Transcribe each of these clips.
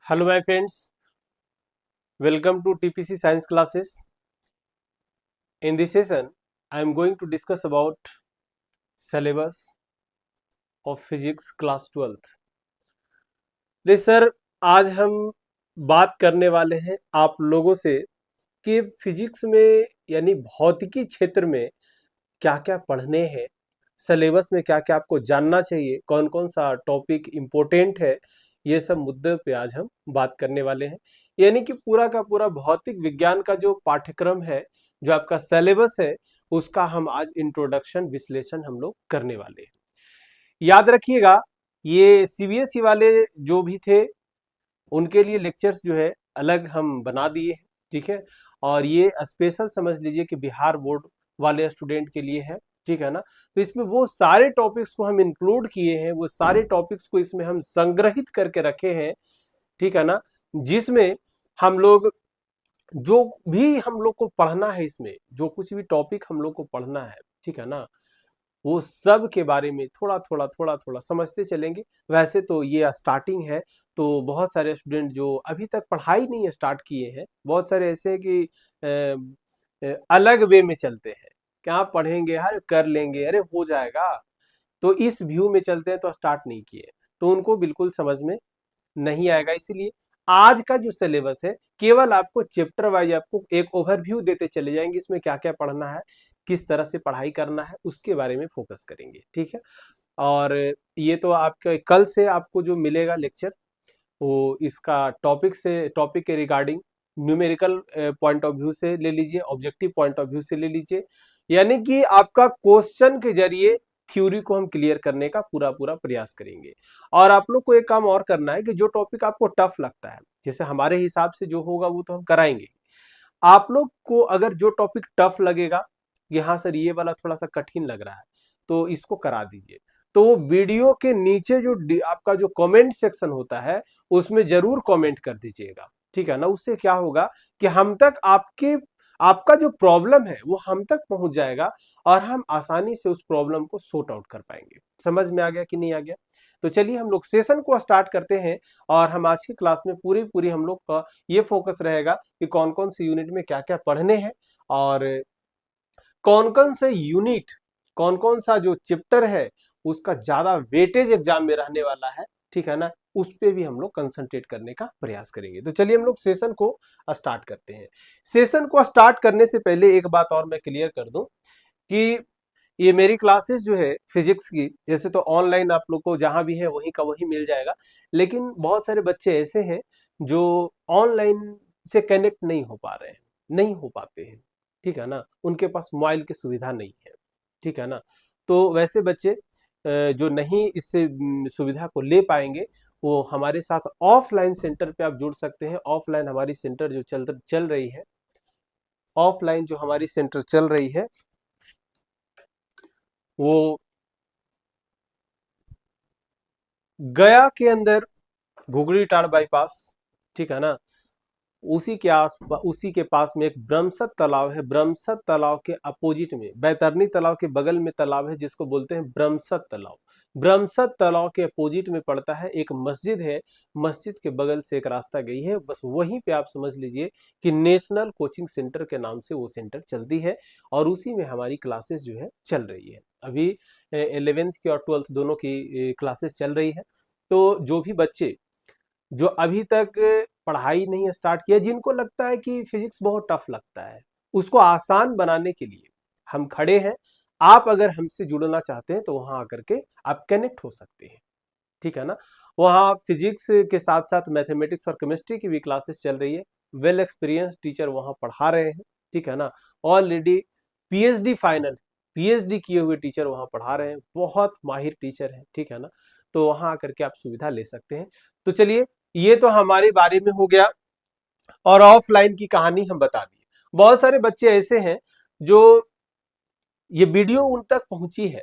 Hello my friends, welcome to TPC Science classes. In this session, I am going to discuss about syllabus of physics class 12th. Sir, आज हम बात करने वाले हैं आप लोगों से कि फिजिक्स में यानी भौतिकी क्षेत्र में क्या क्या पढ़ने हैं, सिलेबस में क्या क्या आपको जानना चाहिए, कौन कौन सा टॉपिक इम्पोर्टेंट है, ये सब मुद्दे पे आज हम बात करने वाले हैं। यानी कि पूरा का पूरा भौतिक विज्ञान का जो पाठ्यक्रम है, जो आपका सिलेबस है, उसका हम आज इंट्रोडक्शन विश्लेषण हम लोग करने वाले हैं। याद रखिएगा, ये सीबीएसई वाले जो भी थे उनके लिए लेक्चर्स जो है अलग हम बना दिए हैं, ठीक है। और ये स्पेशल समझ लीजिए कि बिहार बोर्ड वाले स्टूडेंट के लिए है, ठीक है ना। तो इसमें वो सारे टॉपिक्स को हम इंक्लूड किए हैं, वो सारे टॉपिक्स को इसमें हम संग्रहित करके रखे हैं, ठीक है ना। जिसमें हम लोग जो भी हम लोग को पढ़ना है, इसमें जो कुछ भी टॉपिक हम लोग को पढ़ना है, ठीक है ना, वो सब के बारे में थोड़ा थोड़ा थोड़ा थोड़ा समझते चलेंगे। वैसे तो ये स्टार्टिंग है, तो बहुत सारे स्टूडेंट जो अभी तक पढ़ाई नहीं स्टार्ट किए हैं, बहुत सारे ऐसे हैं कि अलग वे में चलते हैं, क्या पढ़ेंगे यार, कर लेंगे, अरे हो जाएगा, तो इस व्यू में चलते हैं, तो स्टार्ट नहीं किए, तो उनको बिल्कुल समझ में नहीं आएगा। इसीलिए आज का जो सिलेबस है, केवल आपको चैप्टर वाइज आपको एक ओवरव्यू देते चले जाएंगे, इसमें क्या क्या पढ़ना है, किस तरह से पढ़ाई करना है, उसके बारे में फोकस करेंगे, ठीक है। और ये तो आपके कल से आपको जो मिलेगा लेक्चर, वो इसका टॉपिक के regarding numerical point of view से ले लीजिए, ऑब्जेक्टिव पॉइंट ऑफ व्यू से ले लीजिए, यानी कि आपका क्वेश्चन के जरिए थ्योरी को हम क्लियर करने का पूरा पूरा प्रयास करेंगे। और आप लोग को एक काम और करना है कि जो टॉपिक आपको टफ लगता है, जैसे हमारे हिसाब से जो होगा वो तो हम कराएंगे, आप लोग को अगर जो टॉपिक टफ लगेगा, यहाँ सर ये वाला थोड़ा सा कठिन लग रहा है, तो इसको करा दीजिए। तो वो वीडियो के नीचे जो आपका जो कमेंट सेक्शन होता है, उसमें जरूर कमेंट कर दीजिएगा, ठीक है ना। उससे क्या होगा कि हम तक आपका जो प्रॉब्लम है वो हम तक पहुंच जाएगा, और हम आसानी से उस प्रॉब्लम को सॉर्ट आउट कर पाएंगे। समझ में आ गया कि नहीं आ गया? तो चलिए हम लोग सेशन को स्टार्ट करते हैं। और हम आज की क्लास में पूरी पूरी हम लोग का ये फोकस रहेगा कि कौन कौन से यूनिट में क्या क्या पढ़ने हैं, और कौन कौन से यूनिट, कौन कौन सा जो चैप्टर है उसका ज्यादा वेटेज एग्जाम में रहने वाला है, ठीक है ना, उस पे भी हम लोग कंसंट्रेट करने का प्रयास करेंगे। तो चलिए हम लोग सेशन को स्टार्ट करते हैं। सेशन को स्टार्ट करने से पहले एक बात और मैं क्लियर कर दूं कि ये मेरी क्लासेस जो है फिजिक्स की, जैसे तो ऑनलाइन आप लोग को जहां भी है वहीं का वहीं मिल जाएगा, लेकिन बहुत सारे बच्चे ऐसे हैं जो ऑनलाइन से कनेक्ट नहीं हो पा रहे हैं, नहीं हो पाते हैं, ठीक है ना, उनके पास मोबाइल की सुविधा नहीं है, ठीक है ना। तो वैसे बच्चे जो नहीं इससे सुविधा को ले पाएंगे, वो हमारे साथ ऑफलाइन सेंटर पे आप जुड़ सकते हैं। ऑफलाइन हमारी सेंटर जो चल रही है, ऑफलाइन जो हमारी सेंटर चल रही है, वो गया के अंदर घुघरी टाड़ बाईपास, ठीक है ना, उसी के पास में एक ब्रह्मसत तालाब है। ब्रह्मसत तालाब के अपोजिट में, बैतरनी तालाब के बगल में तालाब है जिसको बोलते हैं ब्रह्मसत तालाब। ब्रह्मसत तालाब के अपोजिट में पड़ता है एक मस्जिद है, मस्जिद के बगल से एक रास्ता गई है, बस वहीं पे आप समझ लीजिए कि नेशनल कोचिंग सेंटर के नाम से वो सेंटर चलती है, और उसी में हमारी क्लासेस जो है चल रही है। अभी 11th की और 12th दोनों की क्लासेस चल रही है। तो जो भी बच्चे जो अभी तक पढ़ाई नहीं स्टार्ट किया, जिनको लगता है कि फिजिक्स बहुत टफ लगता है, उसको आसान बनाने के लिए हम खड़े हैं। आप अगर हमसे जुड़ना चाहते हैं तो वहां आकर के आप कनेक्ट हो सकते हैं, ठीक है ना। वहाँ फिजिक्स के साथ साथ मैथमेटिक्स और केमिस्ट्री की भी क्लासेस चल रही है। वेल एक्सपीरियंस टीचर वहाँ पढ़ा रहे हैं, ठीक है ना। ऑलरेडी पीएचडी फाइनल, पीएचडी किए हुए टीचर वहाँ पढ़ा रहे हैं, बहुत माहिर टीचर हैं, ठीक है ना। तो वहाँ आकर के आप सुविधा ले सकते हैं। तो चलिए, ये तो हमारे बारे में हो गया, और ऑफलाइन की कहानी हम बता दी। बहुत सारे बच्चे ऐसे हैं जो ये वीडियो उन तक पहुंची है,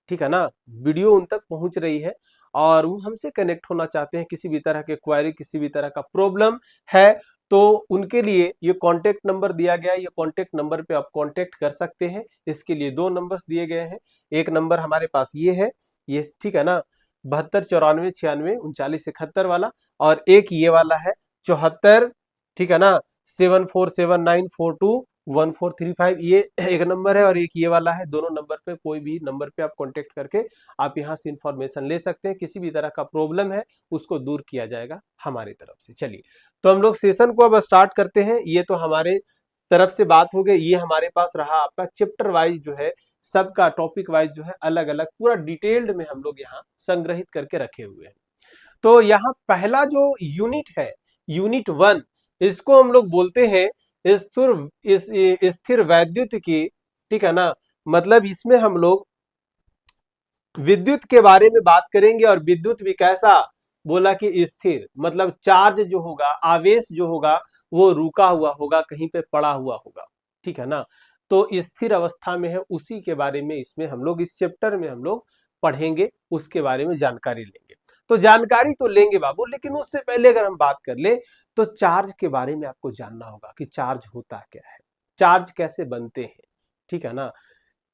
ठीक है ना, वीडियो उन तक पहुंच रही है, और वो हमसे कनेक्ट होना चाहते हैं, किसी भी तरह के क्वेरी, किसी भी तरह का प्रॉब्लम है, तो उनके लिए ये कांटेक्ट नंबर दिया गया है। ये कांटेक्ट नंबर पे आप कांटेक्ट कर सकते हैं। इसके लिए दो नंबर्स दिए गए हैं। एक नंबर हमारे पास ये है, ये, ठीक है ना, 72 94 96 39 71 वाला, और एक ये वाला है 74, ठीक है ना, 7479421435, ये एक नंबर है, और एक ये वाला है। दोनों नंबर पे, कोई भी नंबर पे आप कांटेक्ट करके आप यहाँ से इंफॉर्मेशन ले सकते हैं। किसी भी तरह का प्रॉब्लम है उसको दूर किया जाएगा हमारी तरफ से। चलिए, तो हम लोग सेशन को अब स्टार्ट करते हैं। ये तो हमारे तरफ से बात हो गई। ये हमारे पास रहा आपका चैप्टर वाइज जो है, सबका टॉपिक वाइज जो है अलग अलग पूरा डिटेल्ड में हम लोग यहाँ संग्रहित करके रखे हुए हैं। तो यहाँ पहला जो यूनिट है, यूनिट 1, इसको हम लोग बोलते हैं स्थिर वैद्युत की, ठीक है ना। मतलब इसमें हम लोग विद्युत के बारे में बात करेंगे, और विद्युत भी कैसा, बोला कि स्थिर, मतलब चार्ज जो होगा, आवेश जो होगा, वो रुका हुआ होगा, कहीं पे पड़ा हुआ होगा, ठीक है ना। तो स्थिर अवस्था में है, उसी के बारे में इसमें हम लोग, इस चैप्टर में हम लोग पढ़ेंगे, उसके बारे में जानकारी लेंगे। तो जानकारी तो लेंगे बाबू, लेकिन उससे पहले अगर हम बात कर ले, तो चार्ज के बारे में आपको जानना होगा कि चार्ज होता क्या है, चार्ज कैसे बनते हैं, ठीक है ना।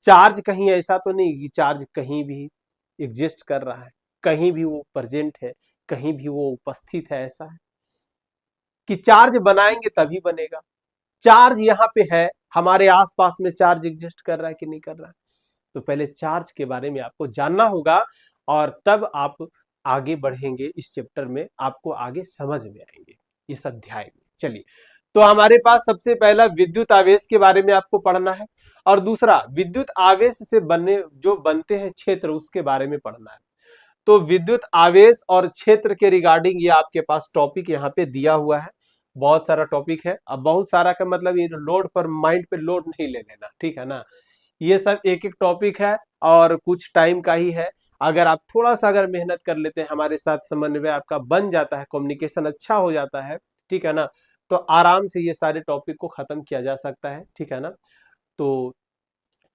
चार्ज कहीं ऐसा तो नहीं कि चार्ज कहीं भी एग्जिस्ट कर रहा है, कहीं भी वो प्रेजेंट है, कहीं भी वो उपस्थित है। ऐसा है कि चार्ज बनाएंगे तभी बनेगा। चार्ज यहाँ पे है, हमारे आसपास में चार्ज एग्जिस्ट कर रहा है कि नहीं कर रहा है। तो पहले चार्ज के बारे में आपको जानना होगा, और तब आप आगे बढ़ेंगे इस चैप्टर में, आपको आगे समझ में आएंगे इस अध्याय में। चलिए, तो हमारे पास सबसे पहला विद्युत आवेश के बारे में आपको पढ़ना है, और दूसरा विद्युत आवेश से बनते हैं क्षेत्र, उसके बारे में पढ़ना है। तो विद्युत आवेश और क्षेत्र के रिगार्डिंग ये आपके पास टॉपिक यहाँ पे दिया हुआ है। बहुत सारा टॉपिक है। अब बहुत सारा का मतलब ये लोड पर, माइंड पे लोड नहीं ले लेना, ठीक है ना। ये सब एक एक टॉपिक है, और कुछ टाइम का ही है। अगर आप थोड़ा सा अगर मेहनत कर लेते हैं, हमारे साथ समन्वय आपका बन जाता है, कम्युनिकेशन अच्छा हो जाता है, ठीक है ना, तो आराम से ये सारे टॉपिक को खत्म किया जा सकता है, ठीक है ना। तो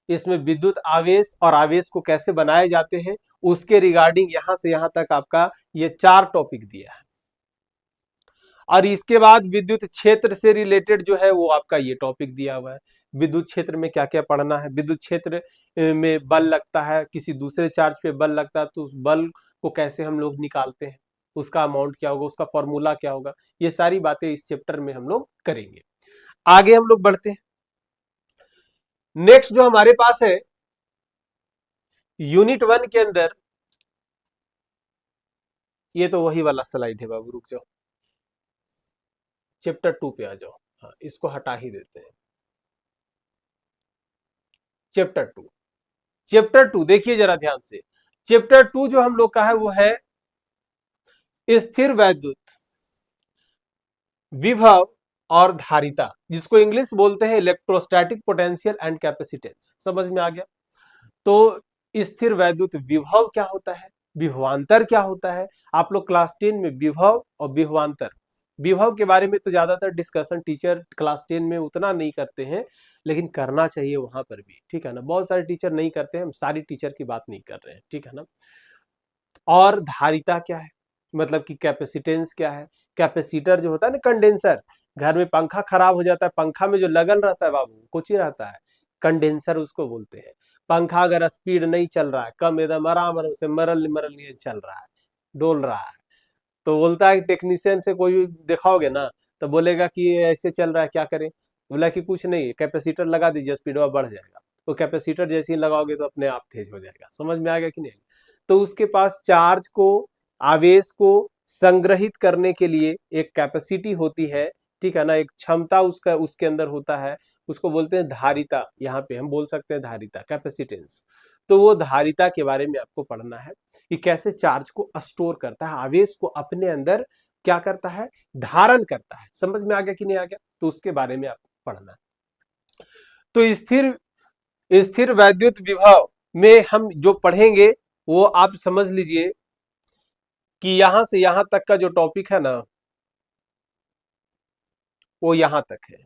इसमें विद्युत आवेश और आवेश को कैसे बनाए जाते हैं, उसके रिगार्डिंग यहां से यहां तक आपका ये 4 टॉपिक दिया है। और इसके बाद विद्युत क्षेत्र से रिलेटेड जो है वो आपका ये टॉपिक दिया हुआ है। विद्युत क्षेत्र में क्या क्या पढ़ना है, विद्युत क्षेत्र में बल लगता है, किसी दूसरे चार्ज पे बल लगता है, तो उस बल को कैसे हम लोग निकालते हैं, उसका अमाउंट क्या होगा, उसका फॉर्मूला क्या होगा, ये सारी बातें इस चैप्टर में हम लोग करेंगे। आगे हम लोग बढ़ते हैं। नेक्स्ट जो हमारे पास है यूनिट 1 के अंदर, ये तो वही वाला स्लाइड है बाबू, रुक जाओ, चैप्टर 2 पे आ जाओ। हाँ, इसको हटा ही देते हैं। चैप्टर 2, चैप्टर 2 देखिए जरा ध्यान से। चैप्टर 2 जो हम लोग का है वो है स्थिर वैद्युत विभव और धारिता, जिसको इंग्लिश बोलते हैं इलेक्ट्रोस्टैटिक पोटेंशियल एंड कैपेसिटेंस। समझ में आ गया। तो स्थिर वैद्युत विभव क्या होता है, विभवांतर क्या होता है। आप लोग क्लास 10 में विभव और विभवांतर, विभव के बारे में तो ज्यादातर डिस्कशन टीचर क्लास 10 में उतना नहीं करते हैं, लेकिन करना चाहिए वहां पर भी, ठीक है ना। बहुत सारे टीचर नहीं करते हैं, हम सारी टीचर की बात नहीं कर रहे हैं, ठीक है ना। और धारिता क्या है, मतलब कि कैपेसिटेंस क्या है। कैपेसिटर जो होता है ना, कंडेंसर, घर में पंखा खराब हो जाता है, पंखा में जो लगल रहता है बाबू, कुछ ही रहता है, कंडेंसर उसको बोलते हैं। पंखा अगर स्पीड नहीं चल रहा है, कम एकदम आराम से मरल मरल नहीं चल रहा है, डोल रहा है, तो बोलता है टेक्नीशियन से कोई दिखाओगे ना, तो बोलेगा कि ऐसे चल रहा है, क्या करें। बोला कि कुछ नहीं, कैपेसिटर लगा दीजिए, स्पीड बढ़ जाएगा। तो कैपेसिटर जैसे ही लगाओगे तो अपने आप तेज हो जाएगा। समझ में आ गया कि नहीं। तो उसके पास चार्ज को, आवेश को संग्रहित करने के लिए एक कैपेसिटी होती है, ठीक है ना, एक क्षमता उसका उसके अंदर होता है, उसको बोलते हैं धारिता। यहाँ पे हम बोल सकते हैं धारिता, कैपेसिटेंस। तो वो धारिता के बारे में आपको पढ़ना है कि कैसे चार्ज को स्टोर करता है, आवेश को अपने अंदर क्या करता है, धारण करता है। समझ में आ गया कि नहीं आ गया। तो उसके बारे में आपको पढ़ना है। तो स्थिर वैद्युत विभव में हम जो पढ़ेंगे वो आप समझ लीजिए कि यहां से यहां तक का जो टॉपिक है ना, वो यहां तक है।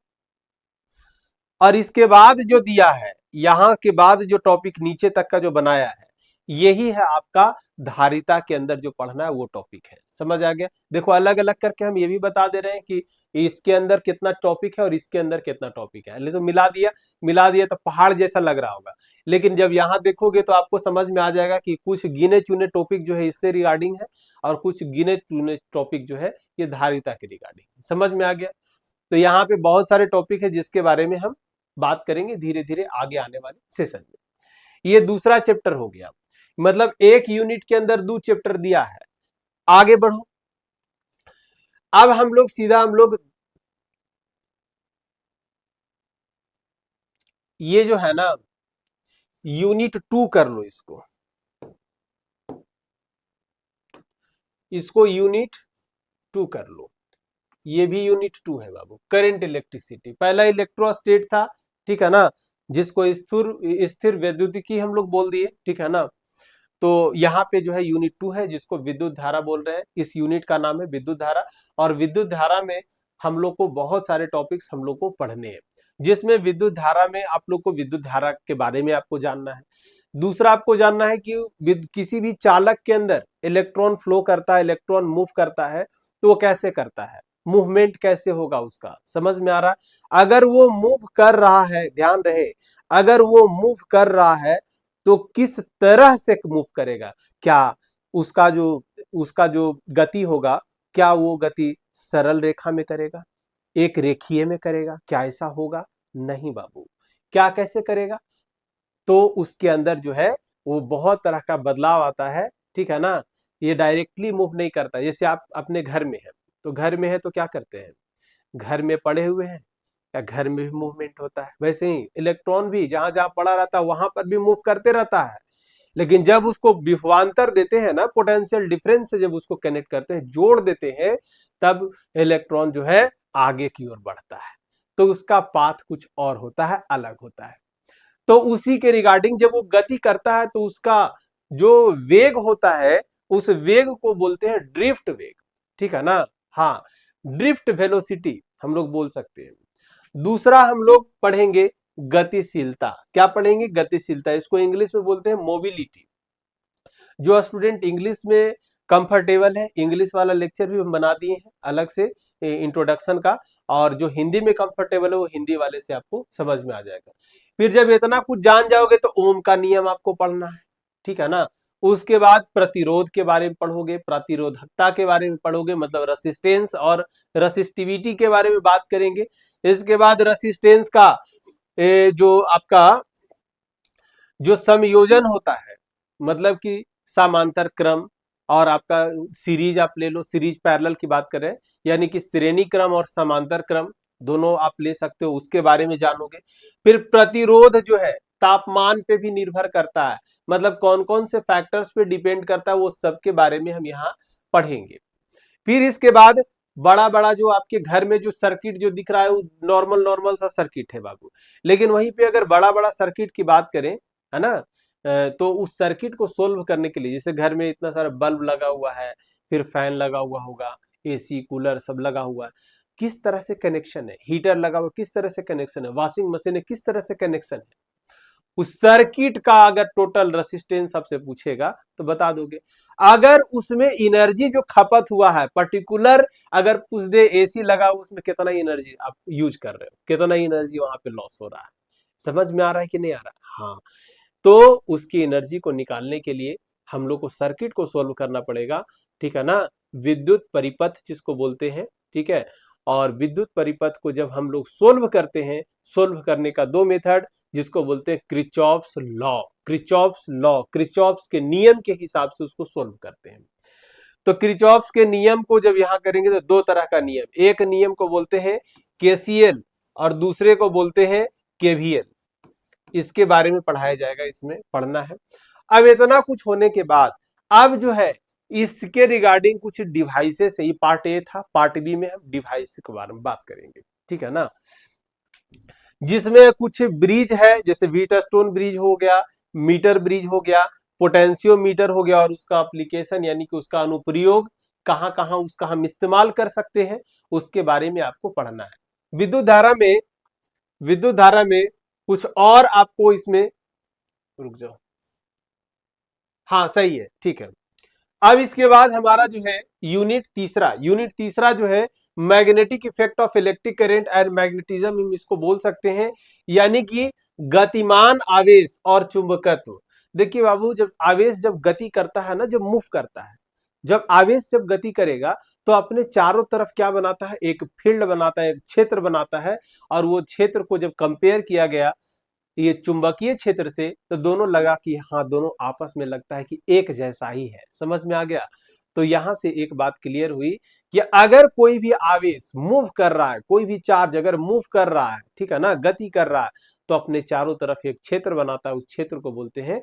और इसके बाद जो दिया है, यहां के बाद जो टॉपिक नीचे तक का जो बनाया है, यही है आपका धारिता के अंदर जो पढ़ना है वो टॉपिक है। समझ आ गया? देखो अलग अलग करके हम ये भी बता दे रहे हैं कि इसके अंदर कितना टॉपिक है और इसके अंदर कितना टॉपिक है। तो मिला दिया तो पहाड़ जैसा लग रहा होगा, लेकिन जब यहाँ देखोगे तो आपको समझ में आ जाएगा कि कुछ गिने चुने टॉपिक जो है इससे रिगार्डिंग है और कुछ गिने चुने टॉपिक जो है ये धारिता के रिगार्डिंग। समझ में आ गया? तो यहाँ पे बहुत सारे टॉपिक है जिसके बारे में हम बात करेंगे धीरे धीरे आगे आने वाले सेशन में। ये दूसरा चैप्टर हो गया, मतलब एक यूनिट के अंदर 2 चैप्टर दिया है। आगे बढ़ो, अब हम लोग ये जो है ना यूनिट 2 कर लो, इसको यूनिट 2 कर लो। ये भी यूनिट 2 है बाबू। करंट इलेक्ट्रिसिटी, पहला इलेक्ट्रोस्टेट था, ठीक है ना, जिसको स्थिर स्थिर वैद्युतिकी हम लोग बोल दिए, ठीक है ना। तो यहाँ पे जो है यूनिट 2 है जिसको विद्युत धारा बोल रहे हैं। इस यूनिट का नाम है विद्युत धारा, और विद्युत धारा में हम लोग को बहुत सारे टॉपिक्स हम लोग को पढ़ने हैं, जिसमें विद्युत धारा में आप लोग को विद्युत धारा के बारे में आपको जानना है। दूसरा आपको जानना है कि किसी भी चालक के अंदर इलेक्ट्रॉन फ्लो करता है, इलेक्ट्रॉन मूव करता है, तो वो कैसे करता है, मूवमेंट कैसे होगा उसका। समझ में आ रहा है? अगर वो मूव कर रहा है, ध्यान रहे, अगर वो मूव कर रहा है तो किस तरह से मूव करेगा, क्या उसका जो गति होगा, क्या वो गति सरल रेखा में करेगा, एक रेखीय में करेगा, क्या ऐसा होगा? नहीं बाबू। क्या कैसे करेगा? तो उसके अंदर जो है वो बहुत तरह का बदलाव आता है, ठीक है ना। ये डायरेक्टली मूव नहीं करता। जैसे आप अपने घर में है, तो घर में है तो क्या करते हैं, घर में पड़े हुए हैं या घर में भी मूवमेंट होता है। वैसे ही इलेक्ट्रॉन भी जहां जहां पड़ा रहता है वहां पर भी मूव करते रहता है, लेकिन जब उसको विभवांतर देते हैं ना, पोटेंशियल डिफरेंस से जब उसको कनेक्ट करते हैं, जोड़ देते हैं, तब इलेक्ट्रॉन जो है आगे की ओर बढ़ता है। तो उसका पाथ कुछ और होता है, अलग होता है। तो उसी के रिगार्डिंग जब वो गति करता है तो उसका जो वेग होता है, उस वेग को बोलते हैं ड्रिफ्ट वेग, ठीक है ना। हाँ, ड्रिफ्ट वेलोसिटी हम लोग बोल सकते हैं। दूसरा हम लोग पढ़ेंगे गतिशीलता। क्या पढ़ेंगे? गतिशीलता। इसको इंग्लिश में बोलते हैं मोबिलिटी। जो स्टूडेंट इंग्लिश में कंफर्टेबल है, इंग्लिश वाला लेक्चर भी हम बना दिए हैं अलग से इंट्रोडक्शन का, और जो हिंदी में कंफर्टेबल है वो हिंदी वाले से आपको समझ में आ जाएगा। फिर जब इतना कुछ जान जाओगे तो ओम का नियम आपको पढ़ना है, ठीक है ना। उसके बाद प्रतिरोध के बारे में पढ़ोगे, प्रतिरोधकता के बारे में पढ़ोगे, मतलब रेसिस्टेंस और रेसिस्टिविटी के बारे में बात करेंगे। इसके बाद रेसिस्टेंस का जो आपका जो संयोजन होता है, मतलब कि समांतर क्रम और आपका सीरीज, आप ले लो, सीरीज पैरेलल की बात करें, यानी कि श्रेणी क्रम और समांतर क्रम दोनों आप ले सकते हो, उसके बारे में जानोगे। फिर प्रतिरोध जो है तापमान पे भी निर्भर करता है, मतलब कौन कौन से फैक्टर्स पे डिपेंड करता है, वो सब के बारे में हम यहाँ पढ़ेंगे। फिर इसके बाद बड़ा बड़ा जो आपके घर में जो सर्किट जो दिख रहा है वो नॉर्मल नॉर्मल सा सर्किट है बाबू, लेकिन वहीं पे अगर बड़ा बड़ा सर्किट की बात करें, है ना, तो उस सर्किट को सोल्व करने के लिए, जैसे घर में इतना सारा बल्ब लगा हुआ है, फिर फैन लगा हुआ होगा, एसी कूलर सब लगा हुआ है, किस तरह से कनेक्शन है, हीटर लगा हुआ किस तरह से कनेक्शन है, वॉशिंग मशीन है किस तरह से कनेक्शन है, उस सर्किट का अगर टोटल रेसिस्टेंस आपसे पूछेगा तो बता दोगे। अगर उसमें एनर्जी जो खपत हुआ है पर्टिकुलर, अगर पूछ दे एसी लगा उसमें कितना एनर्जी आप यूज कर रहे हो, कितना एनर्जी वहां पे लॉस हो रहा है, समझ में आ रहा है कि नहीं आ रहा है? हाँ, तो उसकी एनर्जी को निकालने के लिए हम लोग को सर्किट को सोल्व करना पड़ेगा, ठीक है ना। विद्युत परिपथ जिसको बोलते हैं, ठीक है। और विद्युत परिपथ को जब हम लोग सोल्व करते हैं, सोल्व करने का 2 मेथड, जिसको बोलते हैं क्रिचॉफ्स लॉ, क्रिचॉफ्स के नियम के हिसाब से उसको सोल्व करते हैं। तो क्रिचॉफ्स के नियम को जब यहां करेंगे तो 2 तरह का नियम, एक नियम को बोलते हैं केसीएल और दूसरे को बोलते हैं केवीएल। इसके बारे में पढ़ाया जाएगा, इसमें पढ़ना है। अब इतना कुछ होने के बाद अब जो है इसके रिगार्डिंग कुछ डिवाइसेस है, ये पार्ट ए था, पार्ट बी में हम डिवाइस के बारे में बात करेंगे, ठीक है ना। जिसमें कुछ ब्रिज है, जैसे व्हीटस्टोन ब्रिज हो गया, मीटर ब्रिज हो गया, पोटेंशियोमीटर हो गया, और उसका एप्लीकेशन यानी कि उसका अनुप्रयोग कहां कहां उसका हम इस्तेमाल कर सकते हैं, उसके बारे में आपको पढ़ना है। विद्युत धारा में कुछ और आपको इसमें, रुक जाओ, हाँ सही है, ठीक है। अब इसके बाद हमारा जो है यूनिट तीसरा जो है magnetic effect of electric current and magnetism, हम इसको बोल सकते हैं, यानी कि गतिमान आवेश और चुंबकत्व। देखिए बाबू, जब आवेश जब गति करता है ना, जब मूव करता है, जब आवेश जब गति करेगा तो अपने चारों तरफ क्या बनाता है, एक फील्ड बनाता है, एक क्षेत्र बनाता है। और वो क्षेत्र को जब कंपेयर किया गया ये चुंबकीय क्षेत्र से, तो दोनों लगा कि हाँ दोनों आपस में लगता है कि एक जैसा ही है। समझ में आ गया? तो यहां से एक बात क्लियर हुई कि अगर कोई भी आवेश मूव कर रहा है, कोई भी चार्ज अगर मूव कर रहा है, ठीक है ना, गति कर रहा है, तो अपने चारों तरफ एक क्षेत्र बनाता है, उस क्षेत्र को बोलते हैं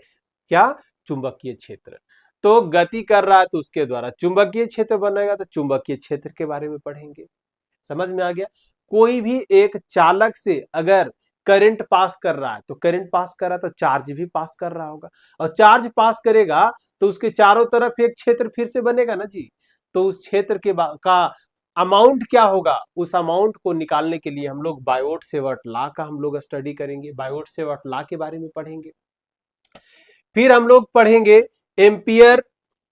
क्या, चुंबकीय क्षेत्र। तो गति कर रहा है तो उसके द्वारा चुंबकीय क्षेत्र बनेगा, तो चुंबकीय क्षेत्र के बारे में पढ़ेंगे। समझ में आ गया? कोई भी एक चालक से अगर करंट पास कर रहा है, तो करंट पास कर रहा है तो चार्ज भी पास कर रहा होगा, और चार्ज पास करेगा तो उसके चारों तरफ एक क्षेत्र फिर से बनेगा ना जी। तो उस क्षेत्र का अमाउंट क्या होगा, उस अमाउंट को निकालने के लिए हम लोग बायोट सेवर्ट लॉ का हम लोग स्टडी करेंगे, बायोट सेवर्ट लॉ के बारे में पढ़ेंगे। फिर हम लोग पढ़ेंगे एम्पियर